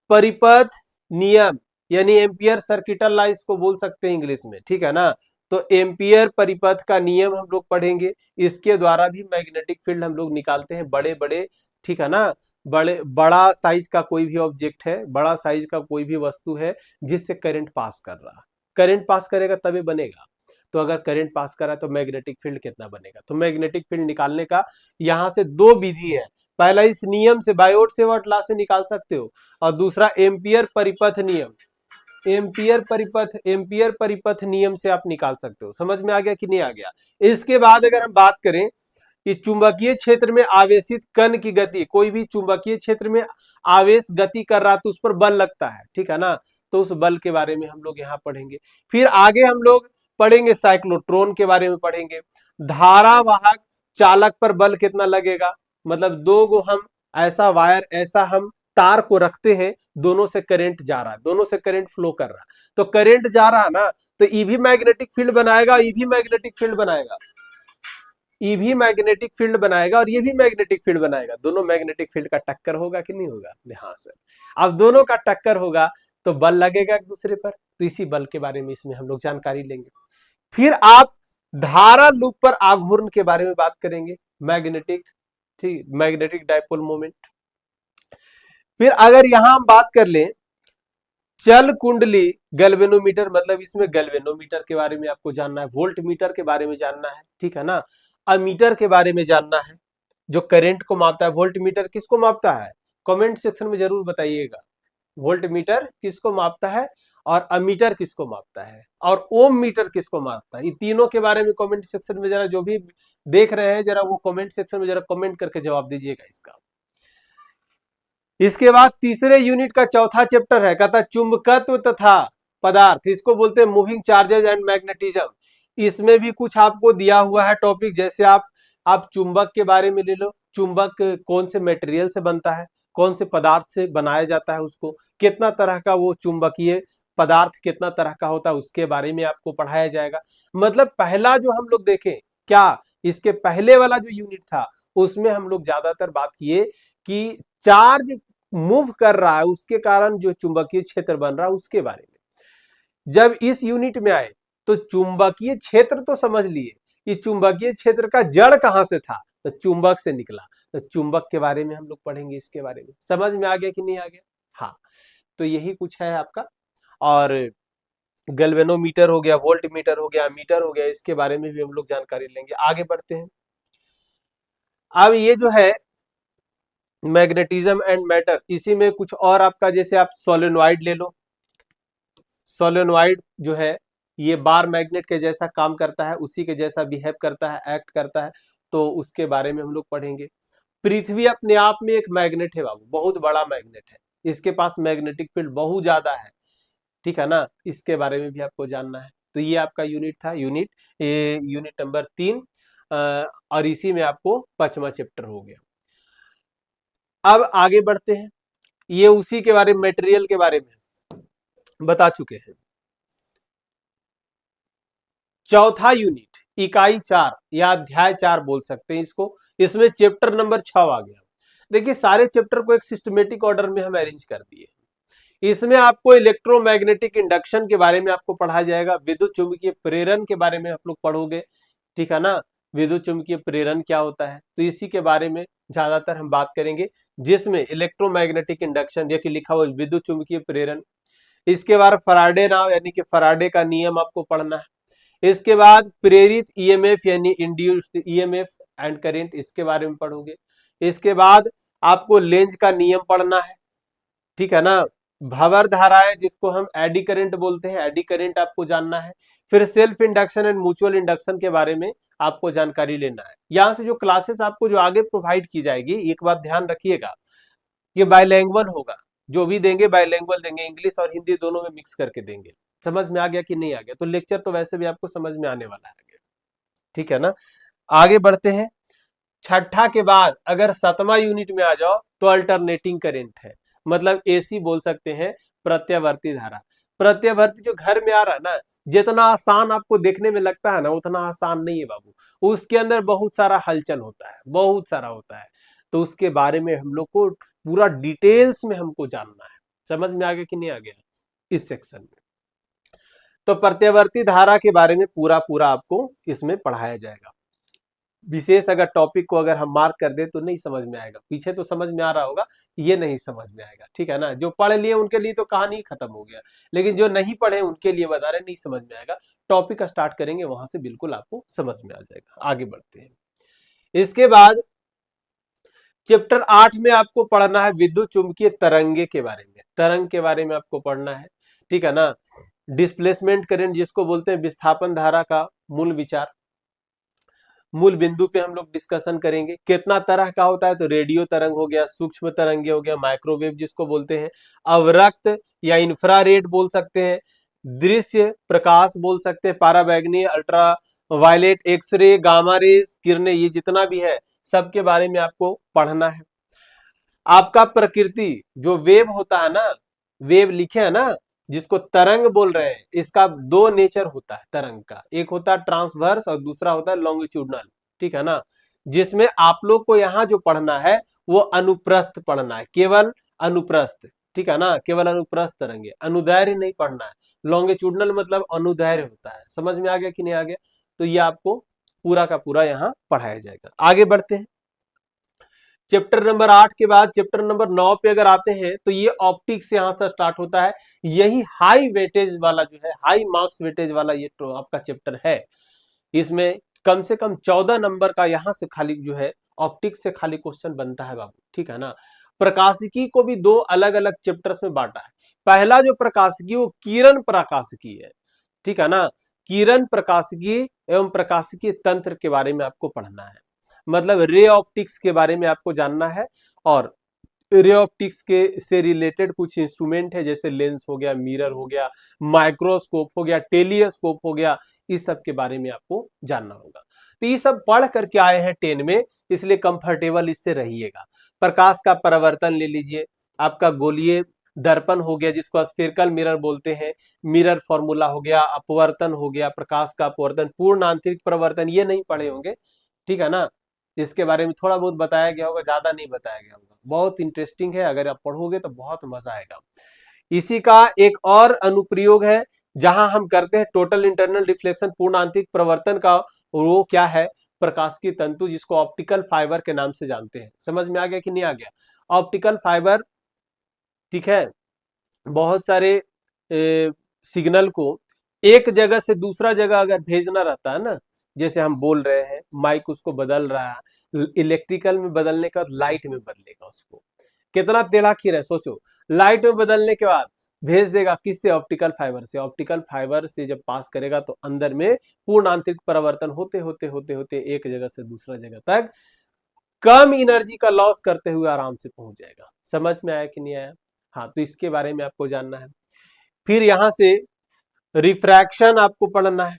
परिपथ नियम, यानी एम्पियर सर्किटल लॉ इसको बोल सकते हैं इंग्लिश में, ठीक है ना। तो एम्पियर परिपथ का नियम हम लोग पढ़ेंगे, इसके द्वारा भी मैग्नेटिक फील्ड हम लोग निकालते हैं, बड़े बड़े, ठीक है ना, बड़ा साइज का कोई भी ऑब्जेक्ट है, बड़ा साइज का कोई भी वस्तु है जिससे करंट पास कर रहा है, करंट पास करेगा तभी बनेगा। तो अगर करंट पास कर रहा है तो मैग्नेटिक फील्ड कितना बनेगा, तो मैग्नेटिक फील्ड निकालने का यहां से दो विधि है। पहला इस नियम से, बायोट सेवर्ट लॉ से निकाल सकते हो, और दूसरा एम्पियर परिपथ नियम, एम्पियर परिपथ नियम से आप निकाल सकते हो। समझ में आ गया कि नहीं आ गया? इसके बाद अगर हम बात करें कि चुंबकीय क्षेत्र में आवेशित कण की गति, कोई भी चुंबकीय क्षेत्र में आवेश गति कर रहा है तो उस पर बल लगता है, ठीक है ना, तो उस बल के बारे में हम लोग यहाँ पढ़ेंगे। फिर आगे हम लोग पढ़ेंगे साइक्लोट्रॉन के बारे में पढ़ेंगे, धारावाहक चालक पर बल कितना लगेगा, मतलब दो गो हम ऐसा वायर, ऐसा हम तार को रखते हैं, दोनों से करंट जा रहा है, दोनों से करंट फ्लो कर रहा है, तो करंट जा रहा है ना, तो ई भी मैग्नेटिक फील्ड बनाएगा, ई भी मैग्नेटिक फील्ड बनाएगा, ई भी मैग्नेटिक फील्ड बनाएगा और ये भी मैग्नेटिक फील्ड बनाएगा। दोनों मैग्नेटिक फील्ड का टक्कर होगा कि नहीं होगा? हाँ सर। अब दोनों का टक्कर होगा तो बल लगेगा एक दूसरे पर, तो इसी बल के बारे में इसमें हम लोग जानकारी लेंगे। फिर आप धारा लूप पर आघूर्ण के बारे में बात करेंगे, मैग्नेटिक, ठीक, मैग्नेटिक डायपोल मोमेंट। फिर अगर यहां हम बात कर लें चल कुंडली गैल्वेनोमीटर, मतलब इसमें गैल्वेनोमीटर के बारे में आपको जानना है, वोल्ट मीटर के बारे में जानना है, ठीक है ना, अमीटर के बारे में जानना है जो करंट को मापता है। वोल्ट मीटर किसको मापता है, कमेंट सेक्शन में जरूर बताइएगा, वोल्ट मीटर किसको मापता है और अमीटर किसको मापता है और ओम मीटर किसको मापता है। ये तीनों के बारे में कमेंट सेक्शन में जरा, जो भी देख रहे हैं जरा वो कमेंट सेक्शन में जरा कमेंट करके जवाब दीजिएगा इसका। इसके बाद तीसरे यूनिट का चौथा चैप्टर है, कहता है चुंबकत्व तथा पदार्थ, इसको बोलते हैं मूविंग चार्जेज एंड मैग्नेटिज्म। इसमें भी कुछ आपको दिया हुआ है टॉपिक, जैसे आप चुंबक के बारे में ले लो, चुंबक कौन से मटेरियल से बनता है, कौन से पदार्थ से बनाया जाता है, उसको कितना तरह का वो चुंबकीय पदार्थ कितना तरह का होता है उसके बारे में आपको पढ़ाया जाएगा। मतलब पहला जो हम लोग देखें क्या, इसके पहले वाला जो यूनिट था उसमें हम लोग ज्यादातर बात किए कि चार्ज मूव कर रहा है उसके कारण जो चुंबकीय क्षेत्र बन रहा है उसके बारे में। जब इस यूनिट में आए तो चुंबकीय क्षेत्र तो समझ लिए कि चुंबकीय क्षेत्र का जड़ कहां से था, तो चुंबक से निकला, तो चुंबक के बारे में हम लोग पढ़ेंगे, इसके बारे में। समझ में आ गया कि नहीं आ गया? हाँ, तो यही कुछ है आपका। और गैल्वेनोमीटर हो गया, वोल्ट मीटर हो गया, मीटर हो गया, इसके बारे में भी हम लोग जानकारी लेंगे। आगे बढ़ते हैं। अब ये जो है मैग्नेटिज्म एंड मैटर, इसी में कुछ और आपका, जैसे आप सोलेनोइड ले लो, सोलेनोइड जो है ये बार मैग्नेट के जैसा काम करता है, उसी के जैसा बिहेव करता है, एक्ट करता है, तो उसके बारे में हम लोग पढ़ेंगे। पृथ्वी अपने आप में एक मैग्नेट है बाबू, बहुत बड़ा मैग्नेट है, इसके पास मैग्नेटिक फील्ड बहुत ज्यादा है, ठीक है ना, इसके बारे में भी आपको जानना है। तो ये आपका यूनिट था, यूनिट नंबर 3, और इसी में आपको 5वां चैप्टर हो गया। अब आगे बढ़ते हैं, ये उसी के बारे में, मटेरियल के बारे में बता चुके हैं। चौथा यूनिट, इकाई 4 या अध्याय 4 बोल सकते हैं इसको, इसमें चैप्टर नंबर 6 आ गया। देखिए सारे चैप्टर को एक सिस्टमेटिक ऑर्डर में हम अरेंज कर दिए। इसमें आपको इलेक्ट्रोमैग्नेटिक इंडक्शन के बारे में आपको पढ़ाया जाएगा, विद्युत चुंबकीय प्रेरण के बारे में आप लोग पढ़ोगे, ठीक है ना। विद्युत चुंबकीय प्रेरण क्या होता है, तो इसी के बारे में ज्यादातर हम बात करेंगे, जिसमें इलेक्ट्रोमैग्नेटिक इंडक्शन या कि लिखा हुआ विद्युत चुंबकीय प्रेरण। इसके बाद फराडे लॉ यानी कि फराडे का नियम आपको पढ़ना है। इसके बाद प्रेरित ईएमएफ यानी इंड्यूस्ड ईएमएफ एंड करंट, इसके बारे में पढ़ोगे। इसके बाद आपको लेंज का नियम पढ़ना है, ठीक है ना। भंवर धाराएं जिसको हम एडी करंट बोलते हैं, एडी करंट आपको जानना है। फिर self induction and mutual induction के बारे में आपको जानकारी लेना है। यहां से जो क्लासेस आपको जो आगे प्रोवाइड की जाएगी, एक बात ध्यान रखिएगा, ये बाइलैंग्वेज होगा, जो भी देंगे बाइलैंग्वेज देंगे, इंग्लिश और हिंदी दोनों में मिक्स करके देंगे। समझ में आ गया कि नहीं आ गया? तो लेक्चर तो वैसे भी आपको समझ में आने वाला है, ठीक है ना। आगे बढ़ते हैं। छठा के बाद अगर 7वां यूनिट में आ जाओ तो अल्टरनेटिंग करंट है, मतलब एसी बोल सकते हैं, प्रत्यावर्ती धारा। प्रत्यावर्ती जो घर में आ रहा है ना, जितना आसान आपको देखने में लगता है ना, उतना आसान नहीं है बाबू। उसके अंदर बहुत सारा हलचल होता है, बहुत सारा होता है। तो उसके बारे में हम लोग को पूरा डिटेल्स में हमको जानना है। समझ में आ गया कि नहीं आ गया इस सेक्शन में? तो प्रत्यावर्ती धारा के बारे में पूरा पूरा आपको इसमें पढ़ाया जाएगा। विशेष अगर टॉपिक को अगर हम मार्क कर दे तो नहीं समझ में आएगा, पीछे तो समझ में आ रहा होगा, ये नहीं समझ में आएगा, ठीक है ना। जो पढ़ लिए उनके लिए तो कहानी खत्म हो गया, लेकिन जो नहीं पढ़े उनके लिए बता रहे, नहीं समझ में आएगा। टॉपिक स्टार्ट करेंगे वहां से बिल्कुल आपको समझ में आ जाएगा। आगे बढ़ते हैं। इसके बाद चैप्टर 8 में आपको पढ़ना है विद्युत चुंबकीय तरंगे के बारे में, तरंग के बारे में आपको पढ़ना है, ठीक है ना। डिस्प्लेसमेंट करंट जिसको बोलते हैं, विस्थापन धारा का मूल विचार, मूल बिंदु पे हम लोग डिस्कशन करेंगे। कितना तरह का होता है, तो रेडियो तरंग हो गया, सूक्ष्म तरंगे हो गया, माइक्रोवेव जिसको बोलते हैं, अवरक्त या इंफ्रारेड बोल सकते हैं, दृश्य प्रकाश बोल सकते हैं, पाराबैंगनी, ultra violet, X ray, gamma rays, किरणें, ये जितना भी है सबके बारे में आपको पढ़ना है। आपका प्रकृति जो वेव होता है ना, वेव लिखे है ना, जिसको तरंग बोल रहे हैं, इसका दो नेचर होता है तरंग का, एक होता है ट्रांसवर्स और दूसरा होता है लॉन्गिट्यूडनल, ठीक है ना। जिसमें आप लोग को यहाँ जो पढ़ना है वो अनुप्रस्थ पढ़ना है, केवल अनुप्रस्थ, ठीक है ना, केवल अनुप्रस्थ तरंगे, अनुदैर्घ्य नहीं पढ़ना है। लॉन्गिट्यूडनल मतलब अनुदैर्घ्य होता है। समझ में आ गया कि नहीं आ गया? तो ये आपको पूरा का पूरा यहाँ पढ़ाया जाएगा। आगे बढ़ते हैं। चैप्टर नंबर 8 के बाद चैप्टर नंबर 9 पे अगर आते हैं तो ये ऑप्टिक्स यहाँ से स्टार्ट होता है। यही हाई वेटेज वाला जो है, हाई मार्क्स वेटेज वाला ये तो आपका चैप्टर है। इसमें कम से कम 14 नंबर का यहाँ से खाली जो है ऑप्टिक्स से खाली क्वेश्चन बनता है बाबू, ठीक है ना। प्रकाशिकी को भी दो अलग अलग चैप्टर्स में बांटा है। पहला जो प्रकाशिकी वो किरण प्रकाशिकी है, ठीक है ना। किरण प्रकाशिकी एवं प्रकाशिकी तंत्र के बारे में आपको पढ़ना है, मतलब रे ऑप्टिक्स के बारे में आपको जानना है। और रे ऑप्टिक्स के से रिलेटेड कुछ इंस्ट्रूमेंट है, जैसे लेंस हो गया, मिरर हो गया, माइक्रोस्कोप हो गया, टेलीस्कोप हो गया, इस सब के बारे में आपको जानना होगा। तो ये सब पढ़ करके आए हैं 10 में, इसलिए कंफर्टेबल इससे रहिएगा। प्रकाश का परावर्तन ले लीजिए, आपका गोलीय दर्पण हो गया जिसको स्फेरिकल मिरर बोलते हैं, मिरर फॉर्मूला हो गया, अपवर्तन हो गया, प्रकाश का अपवर्तन, पूर्ण आंतरिक प्रवर्तन, ये नहीं पढ़े होंगे, ठीक है ना। इसके बारे में थोड़ा बहुत बताया गया होगा, ज्यादा नहीं बताया गया होगा। बहुत इंटरेस्टिंग है, अगर आप पढ़ोगे तो बहुत मजा आएगा। इसी का एक और अनुप्रयोग है जहां हम करते हैं टोटल इंटरनल रिफ्लेक्शन, पूर्ण आंतरिक प्रवर्तन का। वो क्या है? प्रकाश की तंतु, जिसको ऑप्टिकल फाइबर के नाम से जानते हैं। समझ में आ गया कि नहीं आ गया? ऑप्टिकल फाइबर, ठीक है, बहुत सारे सिग्नल को एक जगह से दूसरा जगह अगर भेजना रहता है ना, जैसे हम बोल रहे हैं, माइक उसको बदल रहा है, इलेक्ट्रिकल में बदलने के बाद लाइट में बदलेगा उसको। कितना तेलाखीर है सोचो, लाइट में बदलने के बाद भेज देगा किससे? ऑप्टिकल फाइबर से। ऑप्टिकल फाइबर से जब पास करेगा तो अंदर में पूर्ण आंतरिक परावर्तन होते होते होते होते एक जगह से दूसरा जगह तक कम एनर्जी का लॉस करते हुए आराम से पहुंच जाएगा। समझ में आया कि नहीं आया? हाँ, तो इसके बारे में आपको जानना है। फिर यहां से रिफ्रैक्शन आपको पढ़ना है,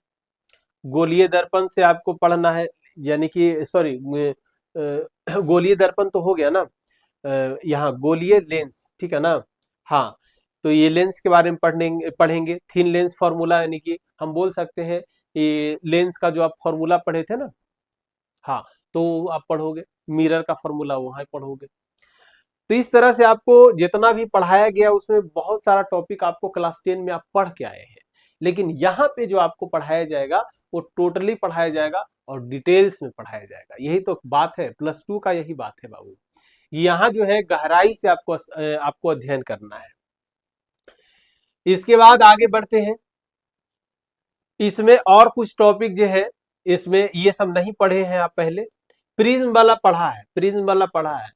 गोलीय दर्पण से आपको पढ़ना है, यानी कि सॉरी, गोलीय दर्पण तो हो गया ना, यहाँ गोलीय लेंस, ठीक है ना। हाँ, तो ये लेंस के बारे में पढ़ेंगे। थिन लेंस फॉर्मूला, यानी कि हम बोल सकते हैं ये लेंस का जो आप फॉर्मूला पढ़े थे ना, हाँ, तो आप पढ़ोगे। मिरर का फॉर्मूला वहां पढ़ोगे। तो इस तरह से आपको जितना भी पढ़ाया गया उसमें बहुत सारा टॉपिक आपको क्लास 10 में आप पढ़ के आए हैं, लेकिन यहाँ पे जो आपको पढ़ाया जाएगा वो टोटली पढ़ाया जाएगा और डिटेल्स में पढ़ाया जाएगा। यही तो बात है, +2 का यही बात है बाबू। यहाँ जो है गहराई से आपको अध्ययन करना है। इसके बाद आगे बढ़ते हैं। इसमें और कुछ टॉपिक जो है, इसमें ये सब नहीं पढ़े हैं आप पहले। प्रिज्म वाला पढ़ा है, प्रिज्म वाला पढ़ा है,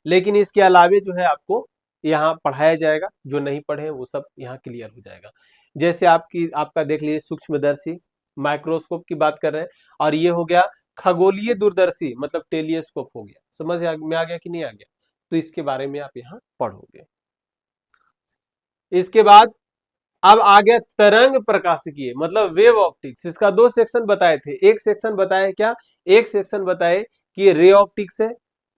लेकिन इसके अलावे जो है आपको यहाँ पढ़ाया जाएगा। जो नहीं पढ़े वो सब यहाँ क्लियर हो जाएगा। जैसे आपका देख लीजिए सूक्ष्मदर्शी, माइक्रोस्कोप की बात कर रहे हैं, और ये हो गया खगोलीय दूरदर्शी, मतलब टेलीस्कोप हो गया। समझ में आ गया कि नहीं आ गया? तो इसके बारे में आप यहाँ पढ़ोगे। इसके बाद अब आ गया तरंग प्रकाशिकी, मतलब वेव ऑप्टिक्स। इसका 2 सेक्शन बताए थे। एक सेक्शन बताए क्या, एक सेक्शन बताए कि रे ऑप्टिक्स है,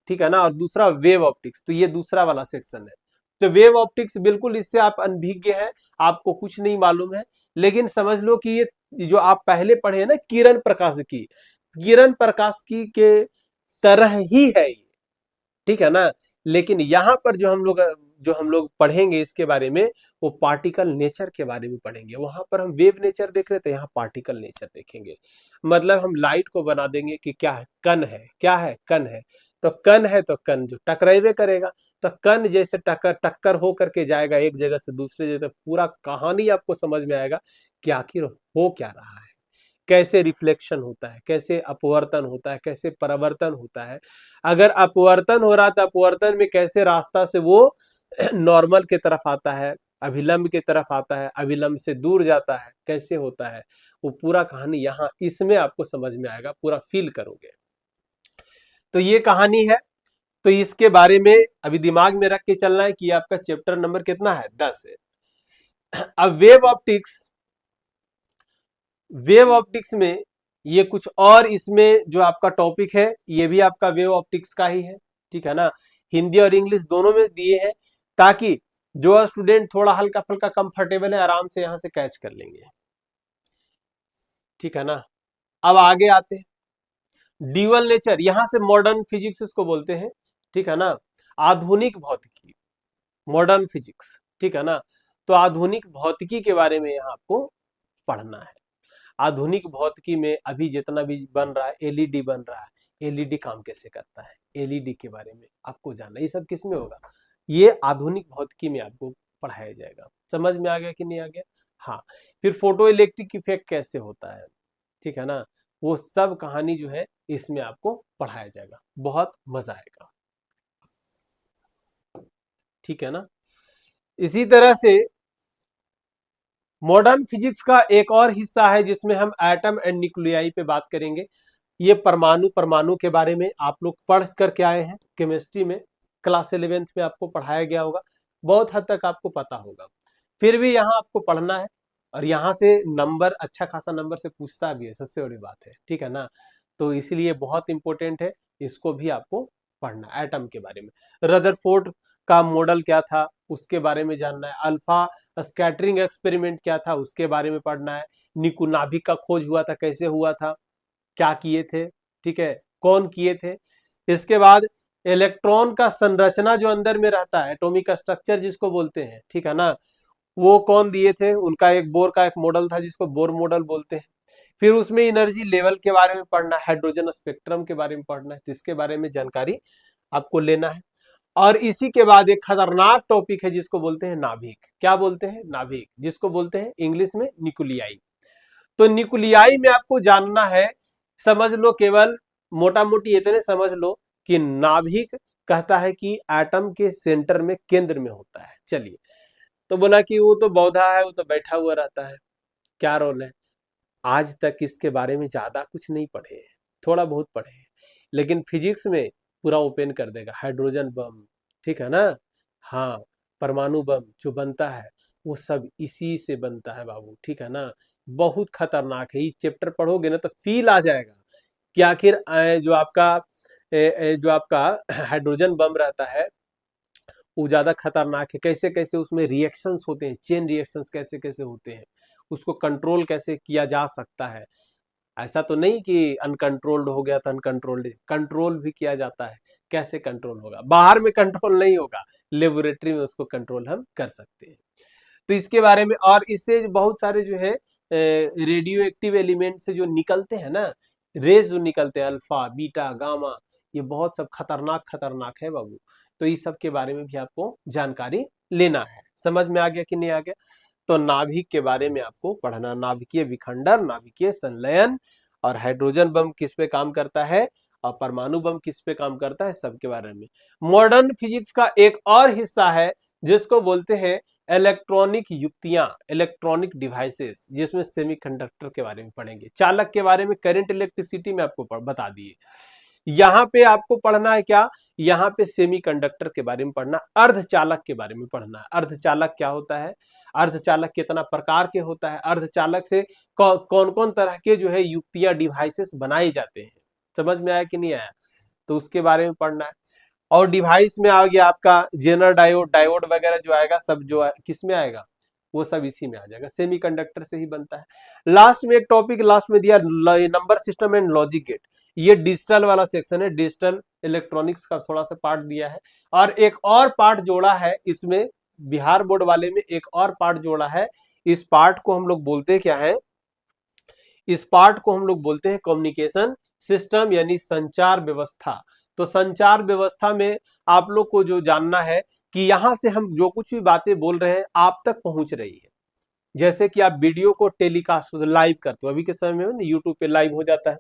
ठीक है ना, और दूसरा वेव ऑप्टिक्स। तो ये दूसरा वाला सेक्शन है। तो वेव ऑप्टिक्स बिल्कुल इससे आप अनभिज्ञ हैं, आपको कुछ नहीं मालूम है, लेकिन समझ लो कि ये जो आप पहले पढ़े हैं ना किरण प्रकाशिकी, किरण प्रकाशिकी के तरह ही है ये, ठीक है ना। लेकिन यहाँ पर जो हम लोग पढ़ेंगे इसके बारे में, वो पार्टिकल नेचर के बारे में पढ़ेंगे। वहां पर हम वेव नेचर देख रहे थे, यहाँ पार्टिकल नेचर देखेंगे। मतलब हम लाइट को बना देंगे कि क्या है, कण है, क्या है, कण है। तो कण है तो कण जो टकराइवे करेगा, तो कण जैसे टक्कर हो करके जाएगा एक जगह से दूसरे जगह, पूरा कहानी आपको समझ में आएगा कि आखिर हो क्या रहा है, कैसे रिफ्लेक्शन होता है, कैसे अपवर्तन होता है, कैसे परावर्तन होता है। अगर अपवर्तन हो रहा तो अपवर्तन में कैसे रास्ता से वो नॉर्मल की तरफ आता है, अभिलंब की तरफ आता है, अभिलंब से दूर जाता है, कैसे होता है, वो पूरा कहानी यहाँ इसमें आपको समझ में आएगा, पूरा फील करोगे। तो ये कहानी है। तो इसके बारे में अभी दिमाग में रख के चलना है कि आपका चैप्टर नंबर कितना है, 10 है। अब वेव ऑप्टिक्स में ये कुछ और, इसमें जो आपका टॉपिक है ये भी आपका वेव ऑप्टिक्स का ही है, ठीक है ना। हिंदी और इंग्लिश दोनों में दिए हैं, ताकि जो स्टूडेंट थोड़ा हल्का फुल्का कंफर्टेबल है आराम से यहां से कैच कर लेंगे, ठीक है ना। अब आगे आते हैं ड्यूअल नेचर, यहां से मॉडर्न फिजिक्स इसको बोलते हैं, ठीक है ना। आधुनिक भौतिकी, मॉडर्न फिजिक्स, ठीक है ना। तो आधुनिक भौतिकी के बारे में यहाँ आपको पढ़ना है। आधुनिक भौतिकी में अभी जितना भी बन रहा है, एलईडी बन रहा है, एलईडी काम कैसे करता है, एलईडी के बारे में आपको जानना। ये सब किस में होगा, ये आधुनिक भौतिकी में आपको पढ़ाया जाएगा। समझ में आ गया कि नहीं आ गया? हाँ। फिर फोटो इलेक्ट्रिक इफेक्ट कैसे होता है, ठीक है ना, वो सब कहानी जो है इसमें आपको पढ़ाया जाएगा। बहुत मजा आएगा, ठीक है ना। इसी तरह से मॉडर्न फिजिक्स का एक और हिस्सा है जिसमें हम एटम एंड न्यूक्लियाई पे बात करेंगे। ये परमाणु के बारे में आप लोग पढ़ करके आए हैं केमिस्ट्री में, क्लास 11th में आपको पढ़ाया गया होगा, बहुत हद तक आपको पता होगा। फिर भी यहाँ आपको पढ़ना है, और यहाँ से नंबर, अच्छा खासा नंबर से पूछता भी है, सबसे बड़ी बात है, ठीक है ना। तो इसलिए बहुत इंपॉर्टेंट है, इसको भी आपको पढ़ना। एटम के बारे में रदरफोर्ड का मॉडल क्या था उसके बारे में जानना है, अल्फा स्कैटरिंग एक्सपेरिमेंट क्या था उसके बारे में पढ़ना है, निको नाभिक का खोज हुआ था, कैसे हुआ था, क्या किए थे, ठीक है, कौन किए थे। इसके बाद इलेक्ट्रॉन का संरचना जो अंदर में रहता है, एटॉमिक स्ट्रक्चर जिसको बोलते हैं, ठीक है ना, वो कौन दिए थे, उनका एक बोर का एक मॉडल था जिसको बोर मॉडल बोलते हैं। फिर उसमें एनर्जी लेवल के बारे में पढ़ना है, हाइड्रोजन स्पेक्ट्रम के बारे में पढ़ना है, जिसके बारे में जानकारी आपको लेना है। और इसी के बाद एक खतरनाक टॉपिक है जिसको बोलते हैं नाभिक। क्या बोलते हैं? नाभिक, जिसको बोलते हैं इंग्लिश में न्यूक्लियाई। तो न्यूक्लियाई में आपको जानना है, समझ लो, केवल मोटा मोटी इतने समझ लो कि नाभिक कहता है कि एटम के सेंटर में, केंद्र में होता है। चलिए, तो बोला कि वो तो बौधा है, वो तो बैठा हुआ रहता है, क्या रोल है? आज तक इसके बारे में ज्यादा कुछ नहीं पढ़े हैं, थोड़ा बहुत पढ़े हैं, लेकिन फिजिक्स में पूरा ओपन कर देगा। हाइड्रोजन बम, ठीक है ना, हाँ, परमाणु बम जो बनता है वो सब इसी से बनता है बाबू, ठीक है ना। बहुत खतरनाक है, ये चैप्टर पढ़ोगे ना तो फील आ जाएगा कि आखिर जो आपका हाइड्रोजन बम रहता है वो ज्यादा खतरनाक है। कैसे कैसे उसमें रिएक्शंस होते हैं, चेन रिएक्शंस कैसे कैसे होते हैं, उसको कंट्रोल कैसे किया जा सकता है, ऐसा तो नहीं कि अनकंट्रोल्ड हो गया था, अनकंट्रोल्ड, कंट्रोल भी किया जाता है। कैसे कंट्रोल होगा? बाहर में कंट्रोल नहीं होगा, लेबोरेटरी में उसको कंट्रोल हम कर सकते हैं। तो इसके बारे में, और इससे बहुत सारे जो है रेडियो एक्टिव एलिमेंट से जो निकलते हैं ना, रेज जो निकलते हैं, अल्फा बीटा गामा, ये बहुत सब खतरनाक खतरनाक है बाबू। तो इस सब के बारे में भी आपको जानकारी लेना है। समझ में आ गया कि नहीं आ गया? तो नाभिक के बारे में आपको पढ़ना, नाभिकीय विखंडन, नाभिकीय संलयन, और हाइड्रोजन बम किस पे काम करता है और परमाणु बम किस पे काम करता है, सबके बारे में। मॉडर्न फिजिक्स का एक और हिस्सा है जिसको बोलते हैं इलेक्ट्रॉनिक युक्तियां, इलेक्ट्रॉनिक डिवाइसेस, जिसमें सेमीकंडक्टर के बारे में पढ़ेंगे। चालक के बारे में करंट इलेक्ट्रिसिटी में आपको बता दिए। यहाँ पे आपको पढ़ना है क्या? यहाँ पे सेमीकंडक्टर के बारे में पढ़ना, अर्धचालक के बारे में पढ़ना है। अर्धचालक क्या होता है, अर्धचालक कितना प्रकार के होता है, अर्धचालक से कौन कौन तरह के जो है युक्तियां, डिवाइसेस बनाए जाते हैं। समझ में आया कि नहीं आया? तो उसके बारे में पढ़ना है। और डिवाइस में आ गया आपका जेनर डायोड, डायोड वगैरह जो आएगा सब जो है किस में आएगा, वो सब इसी में आ जाएगा, सेमीकंडक्टर से ही बनता है। लास्ट में एक टॉपिक लास्ट में दिया, number system and logic gate. ये डिजिटल वाला सेक्शन है, डिजिटल इलेक्ट्रॉनिक्स का थोड़ा सा पार्ट दिया है। और एक और पार्ट जोड़ा है इसमें, बिहार बोर्ड वाले में एक और पार्ट जोड़ा है। इस पार्ट को हम लोग बोलते क्या है, इस पार्ट को हम लोग बोलते हैं कम्युनिकेशन सिस्टम, यानी संचार व्यवस्था। तो संचार व्यवस्था में आप लोग को जो जानना है कि यहां से हम जो कुछ भी बातें बोल रहे हैं आप तक पहुंच रही है। जैसे कि आप वीडियो को टेलीकास्ट लाइव करते हो, अभी के समय में यूट्यूब पे लाइव हो जाता है,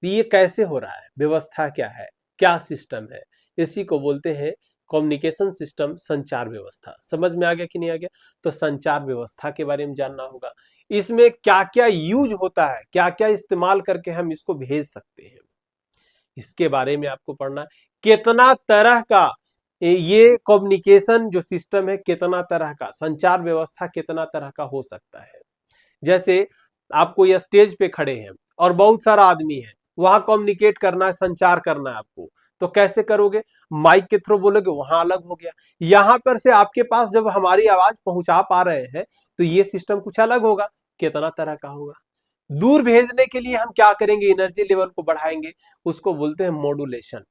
तो ये कैसे हो रहा है, व्यवस्था क्या है, क्या सिस्टम है, इसी को बोलते हैं कम्युनिकेशन सिस्टम, संचार व्यवस्था। समझ में आ गया कि नहीं आ गया? तो संचार व्यवस्था के बारे में जानना होगा, इसमें क्या क्या यूज होता है, क्या क्या इस्तेमाल करके हम इसको भेज सकते हैं, इसके बारे में आपको पढ़ना है। कितना तरह का ये कम्युनिकेशन जो सिस्टम है, कितना तरह का संचार व्यवस्था, कितना तरह का हो सकता है। जैसे आपको ये स्टेज पे खड़े हैं और बहुत सारा आदमी है, वहां कम्युनिकेट करना है, संचार करना है आपको, तो कैसे करोगे? माइक के थ्रू बोलोगे, वहां अलग हो गया। यहां पर से आपके पास जब हमारी आवाज पहुंचा पा रहे हैं तो ये सिस्टम कुछ अलग होगा, कितना तरह का होगा। दूर भेजने के लिए हम क्या करेंगे, एनर्जी लेवल को बढ़ाएंगे, उसको बोलते हैं मॉड्यूलेशन।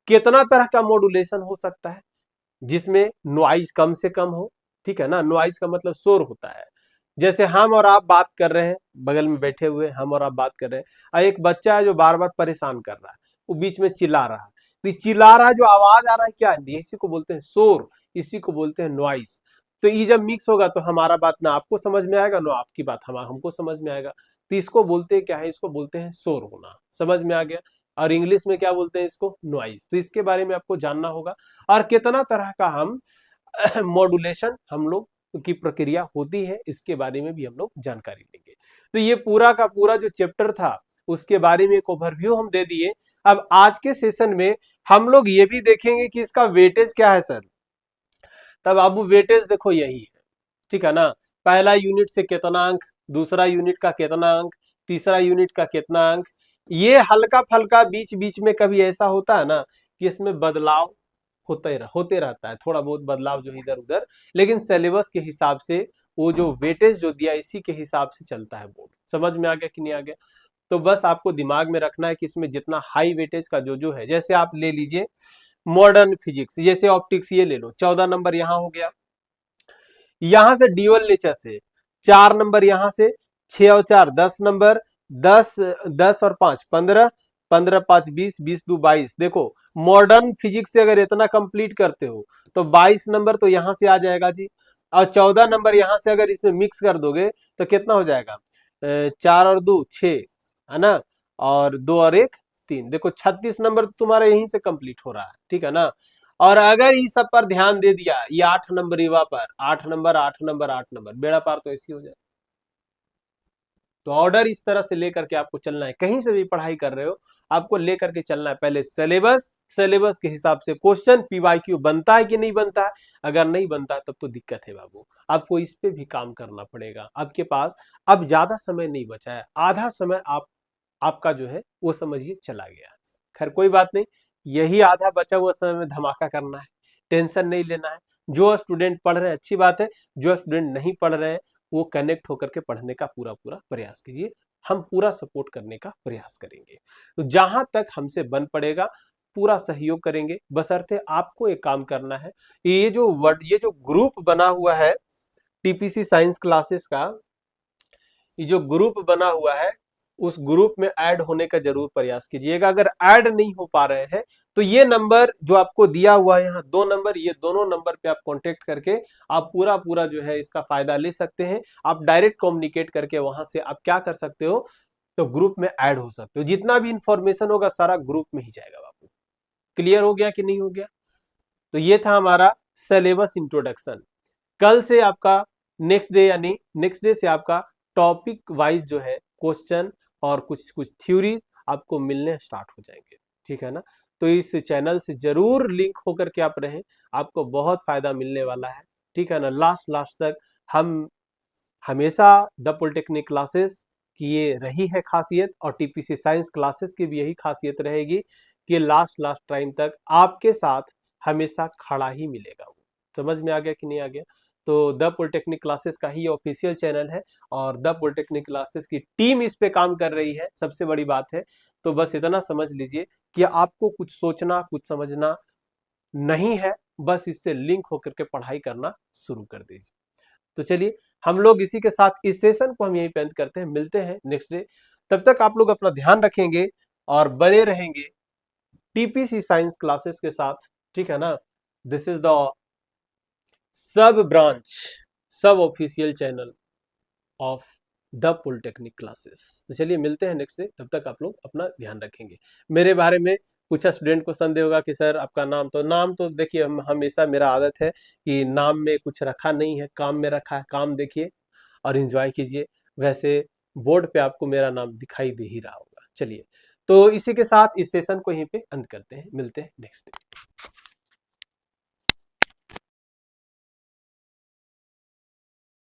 कितना तरह का मॉड्यूलेशन हो सकता है, जिसमें नॉइज कम से कम हो, ठीक है ना, नॉइज का मतलब शोर होता है। जैसे हम और आप बात कर रहे हैं, बगल में बैठे हुए हम और आप बात कर रहे हैं, और एक बच्चा है जो बार बार परेशान कर रहा है, वो बीच में चिल्ला रहा है, तो ये चिल्ला रहा है, जो आवाज आ रहा है क्या, इसी को बोलते हैं शोर, इसी को बोलते हैं नॉइज। तो ये जब मिक्स होगा तो हमारा बात ना आपको समझ में आएगा, ना आपकी बात हमको समझ में आएगा, तो इसको बोलते हैं क्या है, इसको बोलते हैं शोर होना। समझ में आ गया? और इंग्लिश में क्या बोलते हैं इसको, नॉइज। तो इसके बारे में आपको जानना होगा, और कितना तरह का हम मॉड्यूलेशन हम लोग की प्रक्रिया होती है, इसके बारे में भी हम लोग जानकारी लेंगे। तो ये पूरा का पूरा जो चैप्टर था उसके बारे में एक ओवरव्यू हम दे दिए। अब आज के सेशन में हम लोग ये भी देखेंगे कि इसका वेटेज क्या है सर। तब बाबू वेटेज देखो यही है, ठीक है ना, पहला यूनिट से कितना अंक, दूसरा यूनिट का कितना अंक, तीसरा यूनिट का कितना अंक। ये हल्का फल्का बीच बीच में कभी ऐसा होता है ना कि इसमें बदलाव होते रहता है, थोड़ा बहुत बदलाव जो इधर उधर, लेकिन सिलेबस के हिसाब से वो जो वेटेज जो दिया इसी के हिसाब से चलता है बोर्ड। समझ में आ गया कि नहीं आ गया? तो बस आपको दिमाग में रखना है कि इसमें जितना हाई वेटेज का जो है, जैसे आप ले लीजिए मॉडर्न फिजिक्स, जैसे ऑप्टिक्स, ये ले लो, 14 नंबर यहाँ हो गया, यहां से ड्यूअल नेचर से 4 नंबर, यहां से 6 और 4 10 नंबर, 10 10 और 5 15, 15 5 20, 20 2 22। देखो मॉडर्न फिजिक्स से अगर इतना कंप्लीट करते हो तो 22 नंबर तो यहां से आ जाएगा जी, और 14 नंबर यहां से अगर इसमें मिक्स कर दोगे तो कितना हो जाएगा, 4 और 2 6, है ना, और 2 और 1 3। देखो 36 नंबर तुम्हारा यहीं से कंप्लीट हो रहा है, ठीक है ना। और अगर इस सब पर ध्यान दे दिया, ये 8 नंबर युवा पर, 8 नंबर 8 नंबर 8 नंबर, बेड़ा पार तो ऐसी हो जाए। तो ऑर्डर इस तरह से लेकर के आपको चलना है, कहीं से भी पढ़ाई कर रहे हो आपको लेकर के चलना है, पहले सिलेबस, सिलेबस के हिसाब से क्वेश्चन, पीवाईक्यू बनता है कि नहीं बनता है, अगर नहीं बनता है तब तो दिक्कत है बाबू, आपको इस पे भी काम करना पड़ेगा। आपके पास अब ज्यादा समय नहीं बचा है, आधा समय आपका जो है वो समझिए चला गया। खैर कोई बात नहीं, यही आधा बचा हुआ समय में धमाका करना है, टेंशन नहीं लेना है। जो स्टूडेंट पढ़ रहे हैं अच्छी बात है, जो स्टूडेंट नहीं पढ़ रहे हैं वो कनेक्ट होकर के पढ़ने का पूरा पूरा प्रयास कीजिए। हम पूरा सपोर्ट करने का प्रयास करेंगे। तो जहां तक हमसे बन पड़ेगा पूरा सहयोग करेंगे, बशर्ते आपको एक काम करना है, ये जो ग्रुप बना हुआ है टीपीसी साइंस क्लासेस का, ये जो ग्रुप बना हुआ है उस ग्रुप में ऐड होने का जरूर प्रयास कीजिएगा। अगर ऐड नहीं हो पा रहे हैं तो ये नंबर जो आपको दिया हुआ है यहाँ 2 नंबर, ये दोनों नंबर पे आप कांटेक्ट करके आप पूरा पूरा जो है इसका फायदा ले सकते हैं। आप डायरेक्ट कम्युनिकेट करके वहां से आप क्या कर सकते हो, तो ग्रुप में ऐड हो सकते हो। जितना भी इंफॉर्मेशन होगा सारा ग्रुप में ही जाएगा बाबू। क्लियर हो गया कि नहीं हो गया? तो ये था हमारा सिलेबस इंट्रोडक्शन। कल से आपका नेक्स्ट डे, यानी नेक्स्ट डे से आपका टॉपिक वाइज जो है क्वेश्चन और कुछ कुछ थ्योरीज आपको मिलने स्टार्ट हो जाएंगे, ठीक है ना। तो इस चैनल से जरूर लिंक होकर के आप रहें, आपको बहुत फायदा मिलने वाला है, ठीक है ना। लास्ट तक हम हमेशा द पॉलिटेक्निक क्लासेस की ये रही है खासियत, और टीपीसी साइंस क्लासेस की भी यही खासियत रहेगी कि लास्ट टाइम तक आपके साथ हमेशा खड़ा ही मिलेगा वो। समझ में आ गया कि नहीं आ गया? तो द पॉलिटेक्निक क्लासेस का ही ऑफिशियल चैनल है और द पॉलिटेक्निक क्लासेस की टीम इस पे काम कर रही है, सबसे बड़ी बात है। तो बस इतना समझ लीजिए कि आपको कुछ सोचना कुछ समझना नहीं है, बस इससे लिंक होकर के पढ़ाई करना शुरू कर दीजिए। तो चलिए हम लोग इसी के साथ इस सेशन को हम यहीं पे अंत करते हैं, मिलते हैं नेक्स्ट डे। तब तक आप लोग अपना ध्यान रखेंगे और बने रहेंगे टीपीसी साइंस क्लासेस के साथ, ठीक है ना। This is the sub branch, sub official channel of the polytechnic classes. तो चलिए मिलते हैं नेक्स्ट डे, तब तक आप लोग अपना ध्यान रखेंगे। मेरे बारे में कुछ स्टूडेंट को संदेह होगा कि सर आपका नाम तो देखिए, हमेशा मेरा आदत है कि नाम में कुछ रखा नहीं है, काम में रखा है। काम देखिए और एंजॉय कीजिए। वैसे बोर्ड पे आपको मेरा नाम दिखाई दे ही रहा होगा। चलिए, तो इसी के साथ इस सेशन को यहीं पे अंत करते हैं, मिलते हैं नेक्स्ट डे।